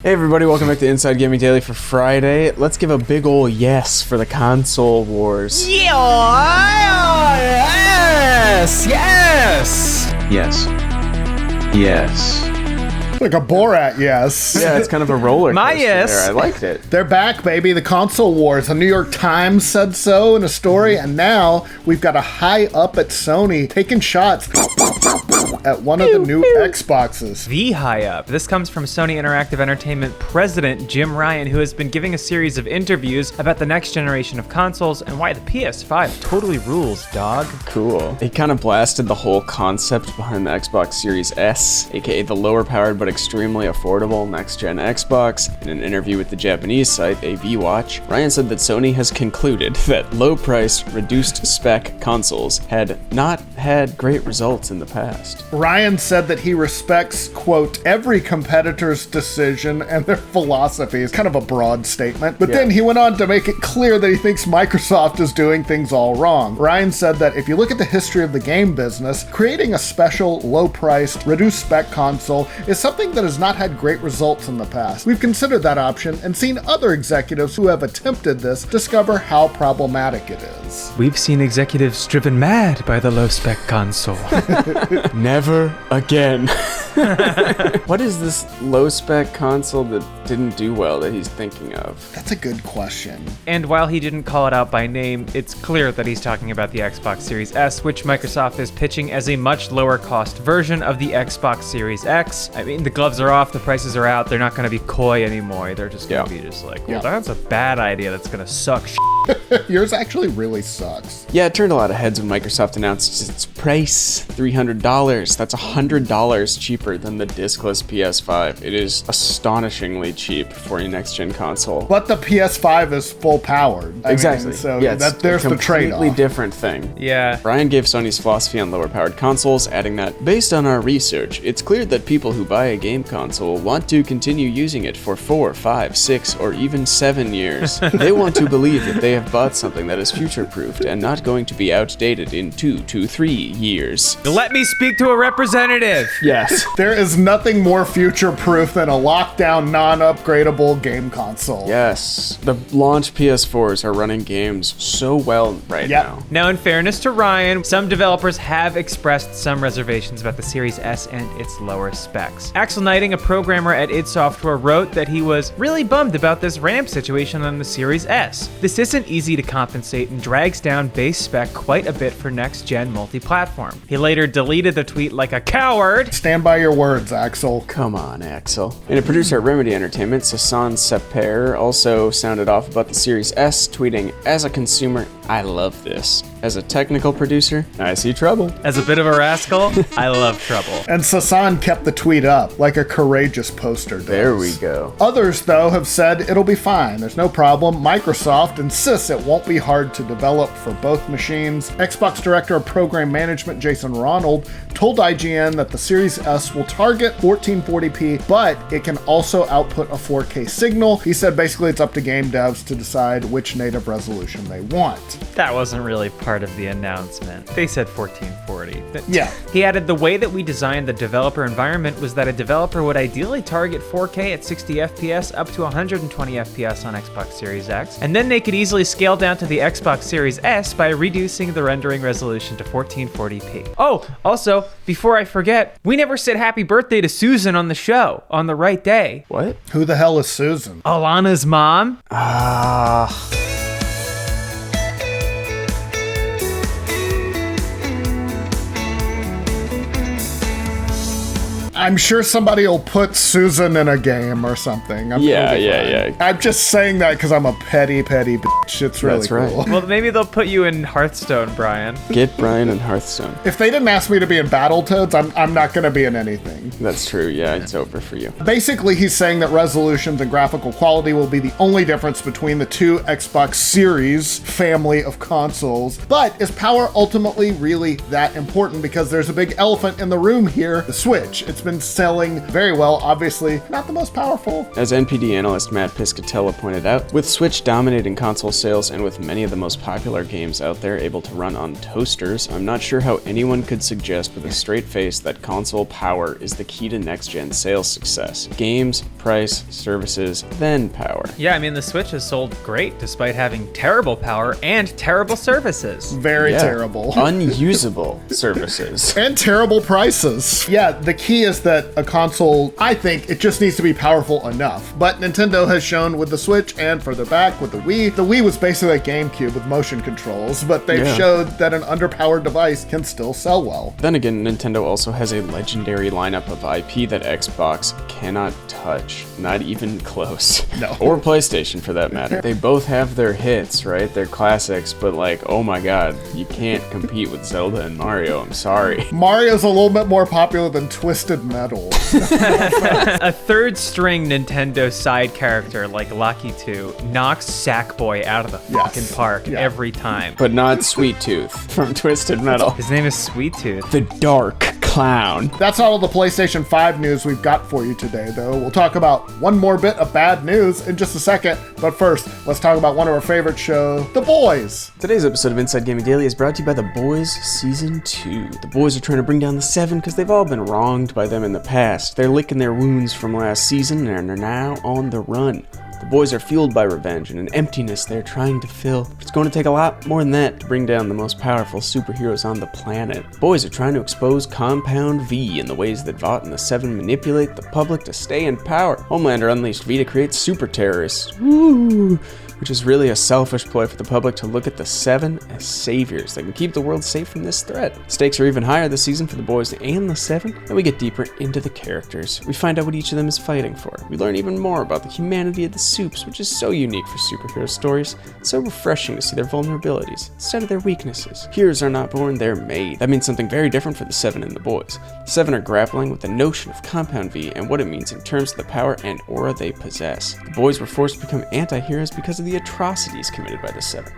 Hey everybody, welcome back to Inside Gaming Daily for Friday. Let's give a big ol' yes for the console wars. Yes! Yes! Yes. Yes. Like a Borat, yes. Yeah, it's kind of a roller coaster My yes. there. I liked it. They're back, baby. The console wars. The New York Times said so in a story, and now we've got a high up at Sony taking shots at one of the new Xboxes. The high up. This comes from Sony Interactive Entertainment president Jim Ryan, who has been giving a series of interviews about the next generation of consoles and why the PS5 totally rules, dog. Cool. He kind of blasted the whole concept behind the Xbox Series S, aka the lower powered but extremely affordable next-gen Xbox. In an interview with the Japanese site AVWatch, Ryan said that Sony has concluded that low-priced, reduced-spec consoles had not had great results in the past. Ryan said that he respects, quote, every competitor's decision and their philosophy. It's kind of a broad statement. But then he went on to make it clear that he thinks Microsoft is doing things all wrong. Ryan said that if you look at the history of the game business, creating a special, low-priced, reduced-spec console is something that has not had great results in the past. We've considered that option and seen other executives who have attempted this discover how problematic it is. We've seen executives driven mad by the low-spec console. Never again. What is this low-spec console that didn't do well that he's thinking of? That's a good question. And while he didn't call it out by name, it's clear that he's talking about the Xbox Series S, which Microsoft is pitching as a much lower cost version of the Xbox Series X. I mean, the gloves are off, the prices are out, they're not going to be coy anymore. They're just going to be just like, well, that's a bad idea that's going to suck Yours actually really sucks. Yeah, it turned a lot of heads when Microsoft announced its price, $300. That's $100 cheaper than the discless PS5. It is astonishingly cheap for a next-gen console. But the PS5 is full powered. Exactly. So yeah, there's the trade-off. Completely different thing. Yeah. Ryan gave Sony's philosophy on lower-powered consoles, adding that, based on our research, it's clear that people who buy a game console want to continue using it for 4, 5, 6, or even 7 years. They want to believe that they have bought something that is future-proofed and not going to be outdated in 2 to 3 years. Let me speak to a representative. Yes. There is nothing more future-proof than a lockdown, non-upgradable game console. Yes. The launch PS4s are running games so well right now. Now, in fairness to Ryan, some developers have expressed some reservations about the Series S and its lower specs. Axel Knighting, a programmer at id Software, wrote that he was really bummed about this RAM situation on the Series S. This isn't easy to compensate and drags down base spec quite a bit for next-gen multi-platform. He later deleted the tweet like a coward. Stand by your words, Axel. Come on, Axel. And a producer at Remedy Entertainment, Sasan Seper, also sounded off about the Series S, tweeting, as a consumer, I love this. As a technical producer, I see trouble. As a bit of a rascal, I love trouble. And Sasan kept the tweet up like a courageous poster does. There we go. Others, though, have said it'll be fine. There's no problem. Microsoft insists it won't be hard to develop for both machines. Xbox Director of Program Management Jason Ronald told IGN that the Series S will target 1440p, but it can also output a 4K signal. He said basically it's up to game devs to decide which native resolution they want. That wasn't really part of the announcement. They said 1440. Yeah. He added the way that we designed the developer environment was that a developer would ideally target 4K at 60 FPS up to 120 FPS on Xbox Series X, and then they could easily scale down to the Xbox Series S by reducing the rendering resolution to 1440p. Oh, also, before I forget, we never said happy birthday to Susan on the show on the right day. What? Who the hell is Susan? Alana's mom. I'm sure somebody will put Susan in a game or something. Yeah. I'm just saying that because I'm a petty bitch. It's really That's right. cool. Well, maybe they'll put you in Hearthstone, Brian. Get Brian in Hearthstone. If they didn't ask me to be in Battletoads, I'm not going to be in anything. That's true. Yeah, it's over for you. Basically, he's saying that resolutions and graphical quality will be the only difference between the two Xbox Series family of consoles. But is power ultimately really that important? Because there's a big elephant in the room here, the Switch. It's been selling very well. Obviously, not the most powerful. As NPD analyst Matt Piscatella pointed out, with Switch dominating console sales and with many of the most popular games out there able to run on toasters, I'm not sure how anyone could suggest with a straight face that console power is the key to next-gen sales success. Games, price, services, then power. Yeah, I mean, the Switch has sold great despite having terrible power and terrible services. Very terrible. Unusable services. And terrible prices. Yeah, the key is that a console, I think, it just needs to be powerful enough. But Nintendo has shown with the Switch and further back with the Wii was basically a GameCube with motion controls, but they've showed that an underpowered device can still sell well. Then again, Nintendo also has a legendary lineup of IP that Xbox cannot touch. Not even close. No. Or PlayStation for that matter. They both have their hits, right? They're classics, but like, oh my god, you can't compete with Zelda and Mario, I'm sorry. Mario's a little bit more popular than Twisted Metal. A third string Nintendo side character like Lucky 2 knocks Sackboy out of the fucking park every time. But not Sweet Tooth from Twisted Metal. His name is Sweet Tooth. The Dark Clown. That's not all the PlayStation 5 news we've got for you today, though. We'll talk about one more bit of bad news in just a second. But first, let's talk about one of our favorite shows, The Boys. Today's episode of Inside Gaming Daily is brought to you by The Boys Season 2. The Boys are trying to bring down the 7 because they've all been wronged by them in the past. They're licking their wounds from last season and are now on the run. The boys are fueled by revenge and an emptiness they're trying to fill. But it's going to take a lot more than that to bring down the most powerful superheroes on the planet. The boys are trying to expose Compound V in the ways that Vought and the Seven manipulate the public to stay in power. Homelander unleashed V to create super terrorists. Woo! Which is really a selfish ploy for the public to look at the Seven as saviors that can keep the world safe from this threat. Stakes are even higher this season for the boys and the Seven, and we get deeper into the characters. We find out what each of them is fighting for. We learn even more about the humanity of the Supes, which is so unique for superhero stories. It's so refreshing to see their vulnerabilities instead of their weaknesses. Heroes are not born, they're made. That means something very different for the Seven and the boys. The Seven are grappling with the notion of Compound V and what it means in terms of the power and aura they possess. The boys were forced to become anti-heroes because of the atrocities committed by the Seven.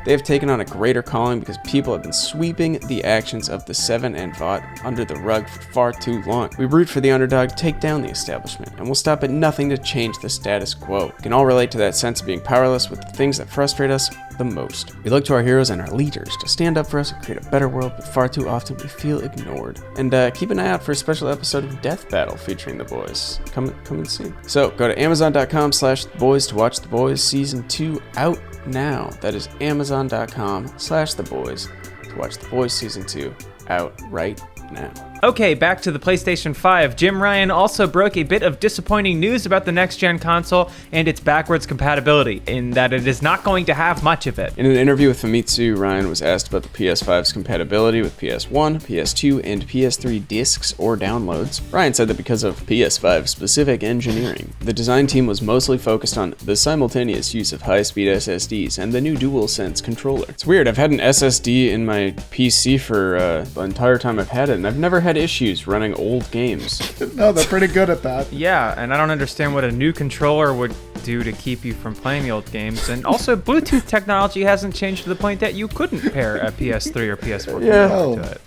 They have taken on a greater calling because people have been sweeping the actions of the Seven and Vought under the rug for far too long. We root for the underdog to take down the establishment, and we'll stop at nothing to change the status quo. We can all relate to that sense of being powerless with the things that frustrate us the most. We look to our heroes and our leaders to stand up for us and create a better world, but far too often we feel ignored. And keep an eye out for a special episode of Death Battle featuring the boys. Coming soon. So go to Amazon.com/boys to watch The Boys Season 2 out now. That is Amazon.com/theboys to watch The Boys Season 2 out right now. Okay, back to the PlayStation 5. Jim Ryan also broke a bit of disappointing news about the next-gen console and its backwards compatibility, in that it is not going to have much of it. In an interview with Famitsu, Ryan was asked about the PS5's compatibility with PS1, PS2, and PS3 discs or downloads. Ryan said that because of PS5-specific engineering, the design team was mostly focused on the simultaneous use of high-speed SSDs and the new DualSense controller. It's weird, I've had an SSD in my PC for the entire time I've had it, and I've never had issues running old games. No, they're pretty good at that. Yeah, and I don't understand what a new controller would do to keep you from playing the old games. And also, Bluetooth technology hasn't changed to the point that you couldn't pair a PS3 or PS4 controller to it.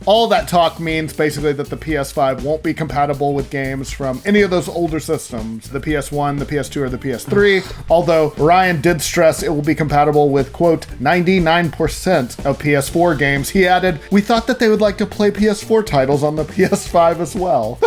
All that talk means basically that the PS5 won't be compatible with games from any of those older systems, the PS1, the PS2, or the PS3, although Ryan did stress it will be compatible with, quote, 99% of PS4 games. He added, "We thought that they would like to play PS4 titles on the PS5 as well."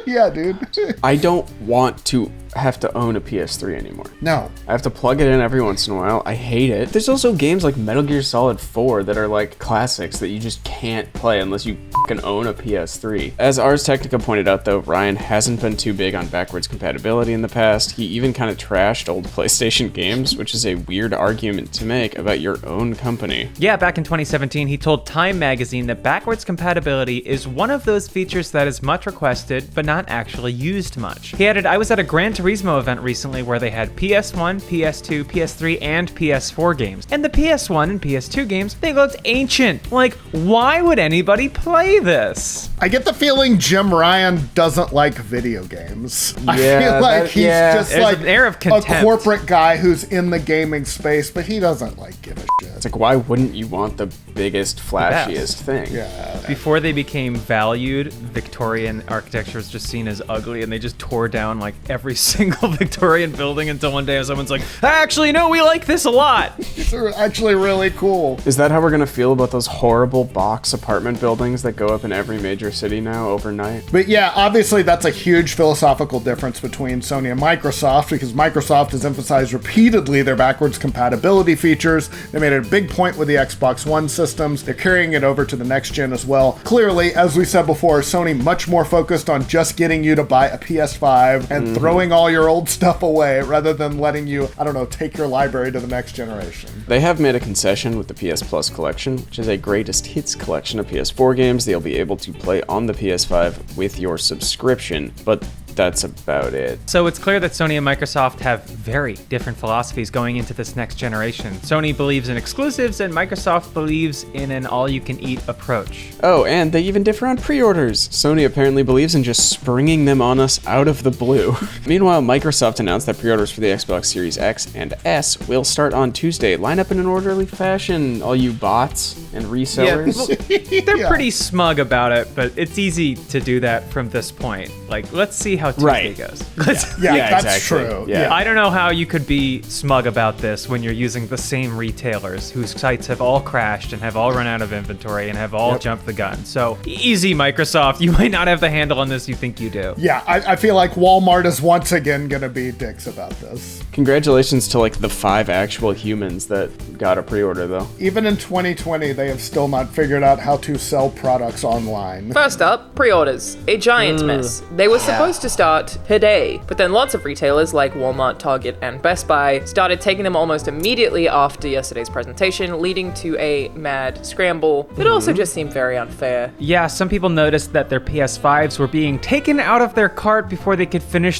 Yeah, dude. I don't want to have to own a PS3 anymore. No. I have to plug it in every once in a while. I hate it. There's also games like Metal Gear Solid 4 that are like classics that you just can't play unless you can own a PS3. As Ars Technica pointed out though, Ryan hasn't been too big on backwards compatibility in the past. He even kind of trashed old PlayStation games, which is a weird argument to make about your own company. Yeah, back in 2017, he told Time magazine that backwards compatibility is one of those features that is much requested, but not actually used much. He added, "I was at a Gran Turismo Turismo event recently where they had PS1, PS2, PS3, and PS4 games. And the PS1 and PS2 games, they looked ancient. Like, why would anybody play this? I get the feeling Jim Ryan doesn't like video games. I Yeah, feel like he's just There's like an air of a contempt. corporate guy who's in the gaming space, but he doesn't like give a shit. It's like, why wouldn't you want the biggest, flashiest best. thing? Yeah. Before they became valued, Victorian architecture was just seen as ugly, and they just tore down like every single Victorian building until one day someone's like, actually, no, we like this a lot. These are actually really cool. Is that how we're gonna feel about those horrible box apartment buildings that go up in every major city now overnight? But yeah, obviously that's a huge philosophical difference between Sony and Microsoft, because Microsoft has emphasized repeatedly their backwards compatibility features. They made it a big point with the Xbox One systems. They're carrying it over to the next gen as well. Clearly, as we said before, Sony much more focused on just getting you to buy a PS5 and throwing all your old stuff away rather than letting you, I don't know, take your library to the next generation. They have made a concession with the PS Plus collection, which is a greatest hits collection of PS4 games that you'll be able to play on the PS5 with your subscription, but that's about it. So it's clear that Sony and Microsoft have very different philosophies going into this next generation. Sony believes in exclusives, and Microsoft believes in an all-you-can-eat approach. Oh, and they even differ on pre-orders. Sony apparently believes in just springing them on us out of the blue. Meanwhile, Microsoft announced that pre-orders for the Xbox Series X and S will start on Tuesday. Line up in an orderly fashion, all you bots and resellers. They're Yeah. pretty smug about it, but it's easy to do that from this point. Like, let's see how Tuesday Right. goes. Yeah, that's exactly. true. Yeah. I don't know how you could be smug about this when you're using the same retailers whose sites have all crashed and have all run out of inventory and have all jumped the gun. So easy, Microsoft. You might not have the handle on this you think you do. Yeah, I feel like Walmart is once again gonna be dicks about this. Congratulations to like the 5 actual humans that got a pre-order though. Even in 2020, they have still not figured out how to sell products online. First up, pre-orders. A giant mess. They were supposed to start today, but then lots of retailers like Walmart, Target, and Best Buy started taking them almost immediately after yesterday's presentation, leading to a mad scramble. It also just seemed very unfair. Yeah, some people noticed that their PS5s were being taken out of their cart before they could finish